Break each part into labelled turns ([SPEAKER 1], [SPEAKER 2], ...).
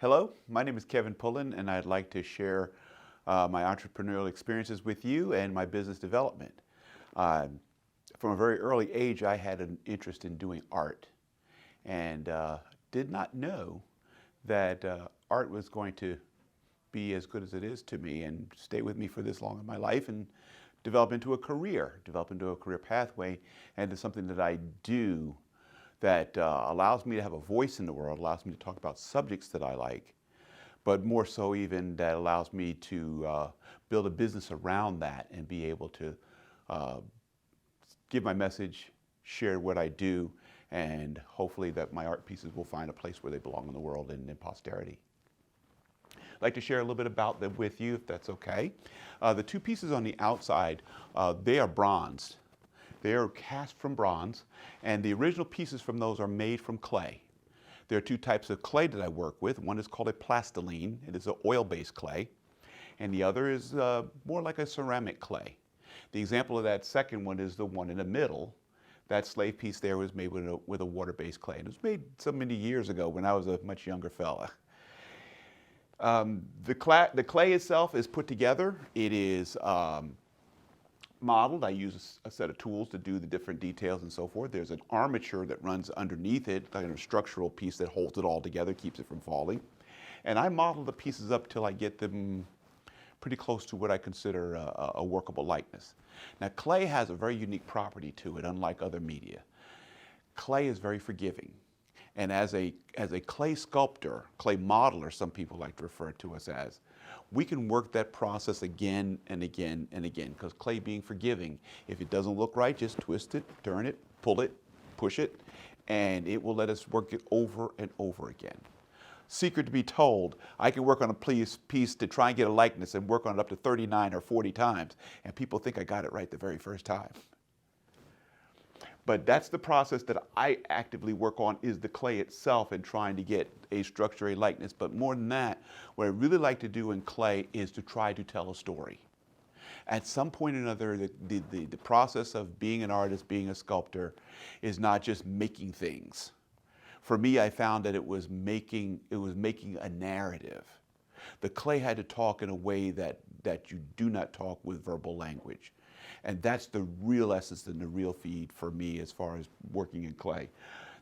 [SPEAKER 1] Hello, my name is Kevin Pullen, and I'd like to share my entrepreneurial experiences with you and my business development. Uh, from a very early age, I had an interest in doing art and did not know that art was going to be as good as it is to me and stay with me for this long in my life and develop into a career pathway, and to something that I do that allows me to have a voice in the world, allows me to talk about subjects that I like, but more so even that allows me to build a business around that and be able to give my message, share what I do, and hopefully that my art pieces will find a place where they belong in the world and in posterity. I'd like to share a little bit about them with you, if that's okay. The two pieces on the outside, they are bronze. They are cast from bronze, and the original pieces from those are made from clay. There are two types of clay that I work with. One is called a plastiline. It is an oil-based clay, and the other is more like a ceramic clay. The example of that second one is the one in the middle. That slave piece there was made with a water-based clay. And it was made so many years ago when I was a much younger fella. The clay itself is put together. It is modeled. I use a set of tools to do the different details and so forth. There's an armature that runs underneath it, like a structural piece that holds it all together, keeps it from falling. And I model the pieces up till I get them pretty close to what I consider a workable likeness. Now, clay has a very unique property to it, unlike other media. Clay is very forgiving. And as a clay sculptor, clay modeler, some people like to refer to us as, we can work that process again and again and again, because clay being forgiving, if it doesn't look right, just twist it, turn it, pull it, push it, and it will let us work it over and over again. Secret to be told, I can work on a piece to try and get a likeness and work on it up to 39 or 40 times, and people think I got it right the very first time. But that's the process that I actively work on, is the clay itself and trying to get a structure, a likeness. But more than that, what I really like to do in clay is to try to tell a story. At some point or another, the process of being an artist, being a sculptor, is not just making things. For me, I found that it was making a narrative. The clay had to talk in a way that you do not talk with verbal language. And that's the real essence and the real feed for me as far as working in clay.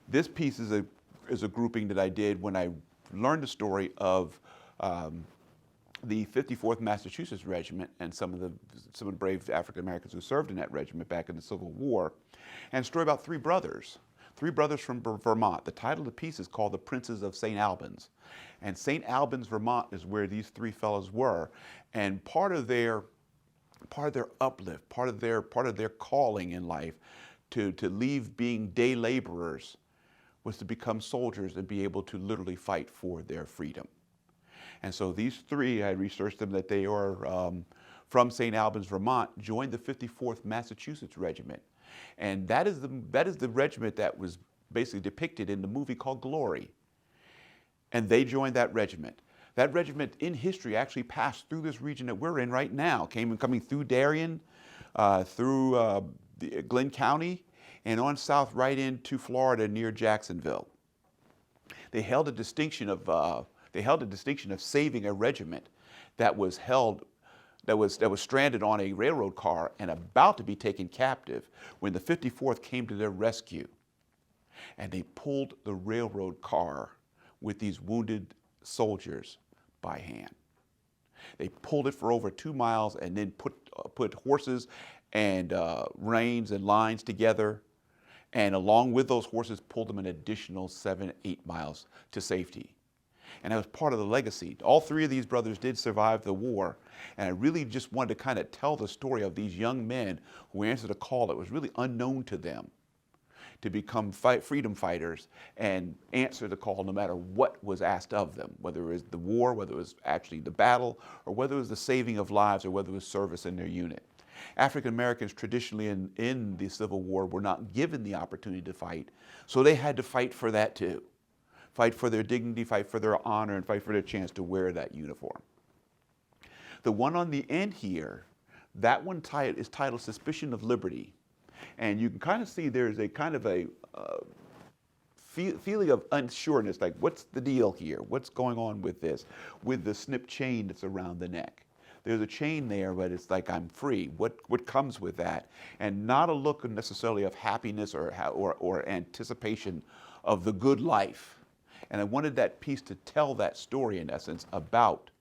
[SPEAKER 1] This piece is a grouping that I did when I learned the story of the 54th Massachusetts Regiment and some of the brave African Americans who served in that regiment back in the Civil War, and a story about three brothers from Vermont. The title of the piece is called The Princes of St. Albans. And St. Albans, Vermont is where these three fellows were. And part of their uplift, part of their calling in life to leave being day laborers was to become soldiers and be able to literally fight for their freedom. And so these three, I researched them, that they are from St. Albans, Vermont, joined the 54th Massachusetts Regiment. And that is the regiment that was basically depicted in the movie called Glory. And they joined that regiment. That regiment in history actually passed through this region that we're in right now, coming through Darien, through Glenn County, and on south right into Florida near Jacksonville. They held a distinction of saving a regiment that was stranded on a railroad car and about to be taken captive when the 54th came to their rescue. And they pulled the railroad car with these wounded soldiers by hand. They pulled it for over 2 miles and then put horses and reins and lines together, and along with those horses pulled them an additional 7, 8 miles to safety. And that was part of the legacy. All three of these brothers did survive the war, and I really just wanted to kind of tell the story of these young men who answered a call that was really unknown to them, to become freedom fighters and answer the call no matter what was asked of them, whether it was the war, whether it was actually the battle, or whether it was the saving of lives, or whether it was service in their unit. African Americans traditionally in the Civil War were not given the opportunity to fight, so they had to fight for that too. Fight for their dignity, fight for their honor, and fight for their chance to wear that uniform. The one on the end here, that one is titled Suspicion of Liberty. And you can kind of see there's a kind of a feeling of unsureness, like what's the deal here? What's going on with this? With the snip chain that's around the neck. There's a chain there, but it's like I'm free. What comes with that? And not a look necessarily of happiness or anticipation of the good life. And I wanted that piece to tell that story, in essence, about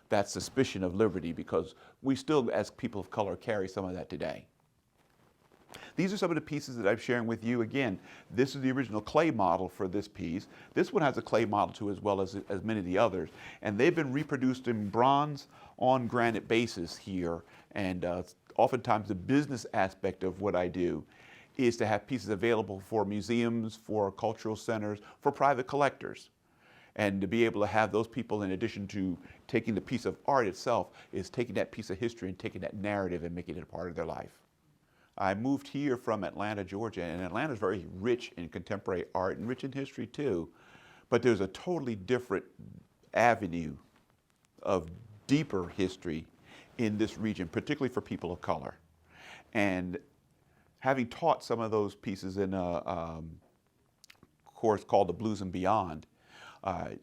[SPEAKER 1] that suspicion of liberty, because we still, as people of color, carry some of that today. These are some of the pieces that I'm sharing with you. Again, this is the original clay model for this piece. This one has a clay model too, as well as many of the others. And they've been reproduced in bronze on granite basis here. And oftentimes the business aspect of what I do is to have pieces available for museums, for cultural centers, for private collectors. And to be able to have those people, in addition to taking the piece of art itself, is taking that piece of history and taking that narrative and making it a part of their life. I moved here from Atlanta, Georgia, and Atlanta is very rich in contemporary art and rich in history too. But there's a totally different avenue of deeper history in this region, particularly for people of color. And having taught some of those pieces in a course called The Blues and Beyond,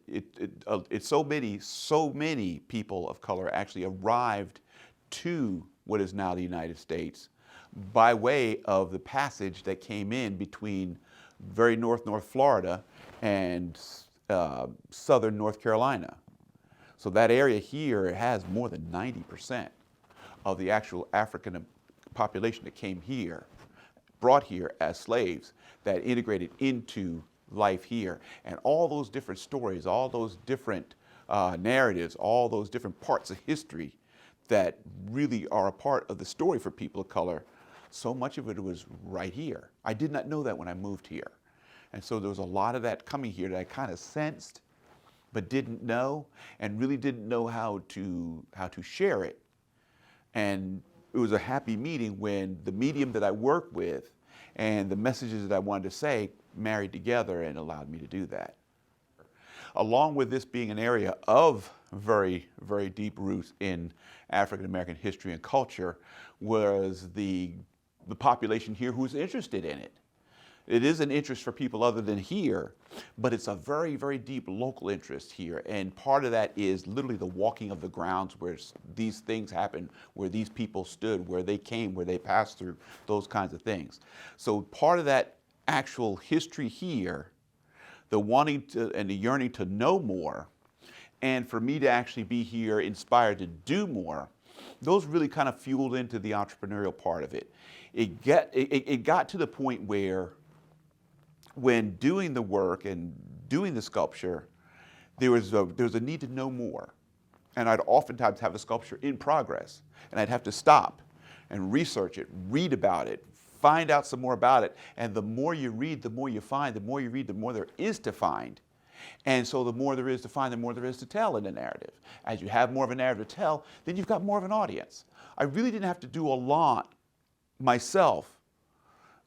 [SPEAKER 1] it's so many people of color actually arrived to what is now the United States by way of the passage that came in between very North Florida and southern North Carolina. So that area here has more than 90% of the actual African population that came here, brought here as slaves, that integrated into life here. And all those different stories, all those different narratives, all those different parts of history that really are a part of the story for people of color, so much of it was right here. I did not know that when I moved here. And so there was a lot of that coming here that I kind of sensed, but didn't know, and really didn't know how to share it. And it was a happy meeting when the medium that I work with and the messages that I wanted to say married together and allowed me to do that. Along with this being an area of very, very deep roots in African American history and culture, was the population here who's interested in it. It is an interest for people other than here, but it's a very, very deep local interest here. And part of that is literally the walking of the grounds where these things happen, where these people stood, where they came, where they passed through, those kinds of things. So part of that actual history here, the wanting to and the yearning to know more, and for me to actually be here inspired to do more, those really kind of fueled into the entrepreneurial part of it. It got to the point where when doing the work and doing the sculpture, there was a need to know more. And I'd oftentimes have a sculpture in progress, and I'd have to stop and research it, read about it, find out some more about it. And the more you read, the more you find. The more you read, the more there is to find. And so the more there is to find, the more there is to tell in a narrative. As you have more of a narrative to tell, then you've got more of an audience. I really didn't have to do a lot myself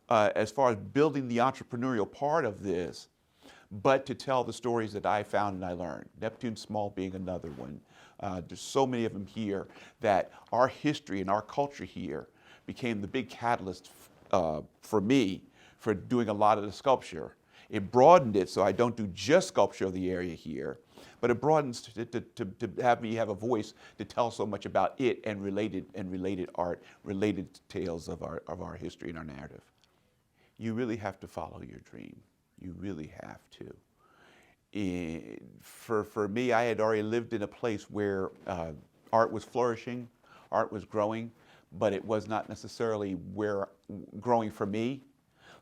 [SPEAKER 1] as far as building the entrepreneurial part of this, but to tell the stories that I found and I learned. Neptune Small being another one. There's so many of them here that our history and our culture here became the big catalyst for me for doing a lot of the sculpture. It broadened it so I don't do just sculpture of the area here, but it broadens to have me have a voice to tell so much about it and related art, related tales of our history and our narrative. You really have to follow your dream. You really have to. For me, I had already lived in a place where art was flourishing, art was growing, but it was not necessarily growing for me.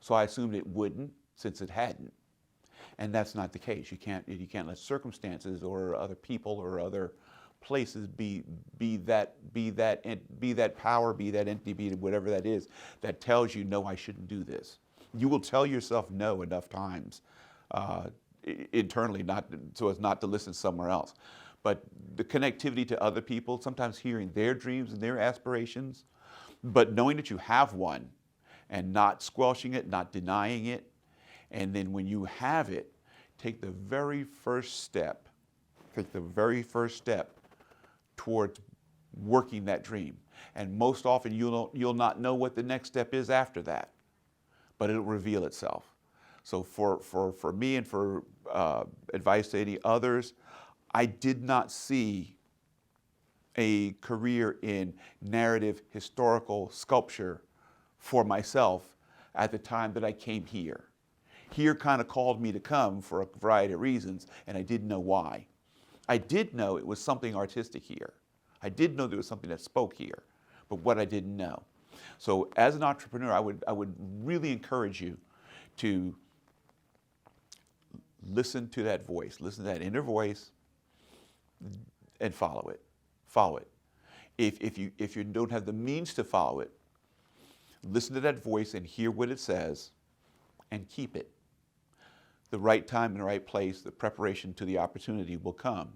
[SPEAKER 1] So I assumed it wouldn't, since it hadn't. And that's not the case. You can't let circumstances or other people or other places be that power, be that entity, be whatever that is, that tells you, no, I shouldn't do this. You will tell yourself no enough times internally, so as not to listen somewhere else. But the connectivity to other people, sometimes hearing their dreams and their aspirations, but knowing that you have one and not squelching it, not denying it. And then when you have it, take the very first step. Take the very first step towards working that dream. And most often you'll not know what the next step is after that, but it'll reveal itself. So for me and for advice to any others, I did not see a career in narrative historical sculpture for myself at the time that I came here. Here kind of called me to come for a variety of reasons, and I didn't know why. I did know it was something artistic here. I did know there was something that spoke here, but what I didn't know. So as an entrepreneur, I would really encourage you to listen to that voice, listen to that inner voice, and follow it. Follow it. If you don't have the means to follow it, listen to that voice and hear what it says, and keep it. The right time and the right place, the preparation to the opportunity will come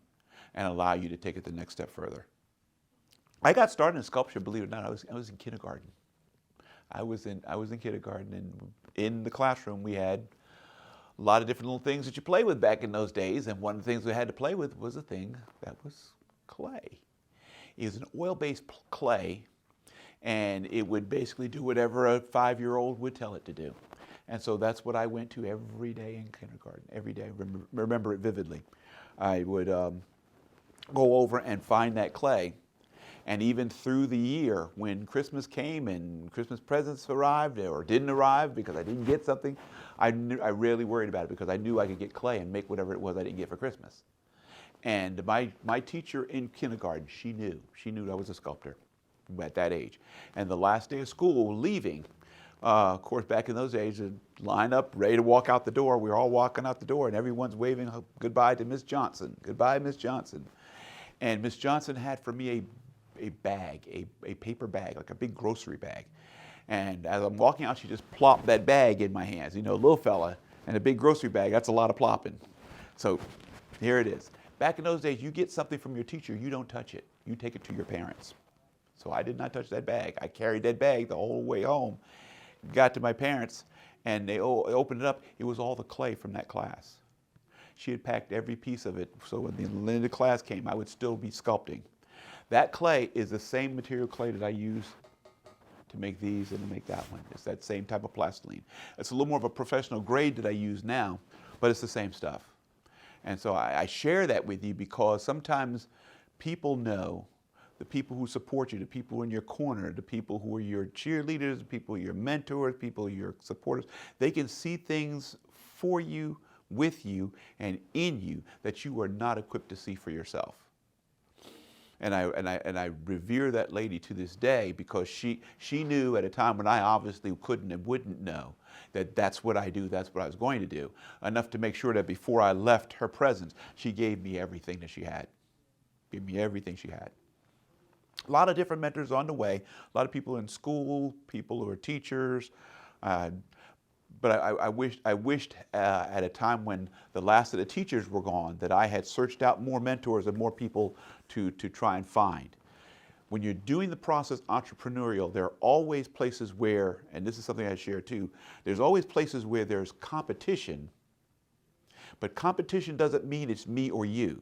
[SPEAKER 1] and allow you to take it the next step further. I got started in sculpture, believe it or not. I was in kindergarten. I was in kindergarten, and in the classroom we had a lot of different little things that you play with back in those days, and one of the things we had to play with was a thing that was clay. It was an oil-based clay, and it would basically do whatever a 5-year-old would tell it to do. And so that's what I went to every day in kindergarten, every day. I remember it vividly. I would go over and find that clay. And even through the year, when Christmas came and Christmas presents arrived or didn't arrive because I didn't get something, I rarely worried about it because I knew I could get clay and make whatever it was I didn't get for Christmas. And my teacher in kindergarten, she knew I was a sculptor at that age. And the last day of school, leaving, of course, back in those days, line up, ready to walk out the door. We were all walking out the door, and everyone's waving goodbye to Miss Johnson. Goodbye, Miss Johnson. And Miss Johnson had for me a bag, a paper bag, like a big grocery bag. And as I'm walking out, she just plopped that bag in my hands. You know, little fella and a big grocery bag, that's a lot of plopping. So here it is. Back in those days, you get something from your teacher, you don't touch it. You take it to your parents. So I did not touch that bag. I carried that bag the whole way home. Got to my parents, and they opened it up. It was all the clay from that class. She had packed every piece of it, so when the end of class came, I would still be sculpting. That clay is the same material clay that I use to make these and to make that one. It's that same type of plastiline. It's a little more of a professional grade that I use now, but it's the same stuff. And so I share that with you because sometimes people know, the people who support you, the people in your corner, the people who are your cheerleaders, the people who are your mentors, people who are your supporters, they can see things for you, with you, and in you that you are not equipped to see for yourself. And I revere that lady to this day because she knew at a time when I obviously couldn't and wouldn't know that that's what I do, that's what I was going to do, enough to make sure that before I left her presence, she gave me everything that she had. Gave me everything she had. A lot of different mentors on the way, a lot of people in school, people who are teachers, but I wished at a time when the last of the teachers were gone that I had searched out more mentors and more people to try and find. When you're doing the process entrepreneurial, there are always places where, and this is something I share too, there's always places where there's competition, but competition doesn't mean it's me or you.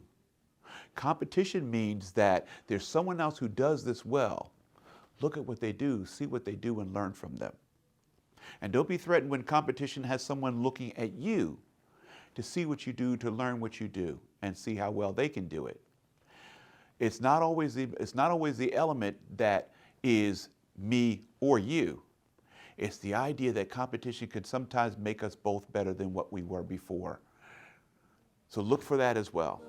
[SPEAKER 1] Competition means that there's someone else who does this well. Look at what they do, see what they do, and learn from them. And don't be threatened when competition has someone looking at you to see what you do, to learn what you do, and see how well they can do it. It's not always the element that is me or you. It's the idea that competition can sometimes make us both better than what we were before. So look for that as well.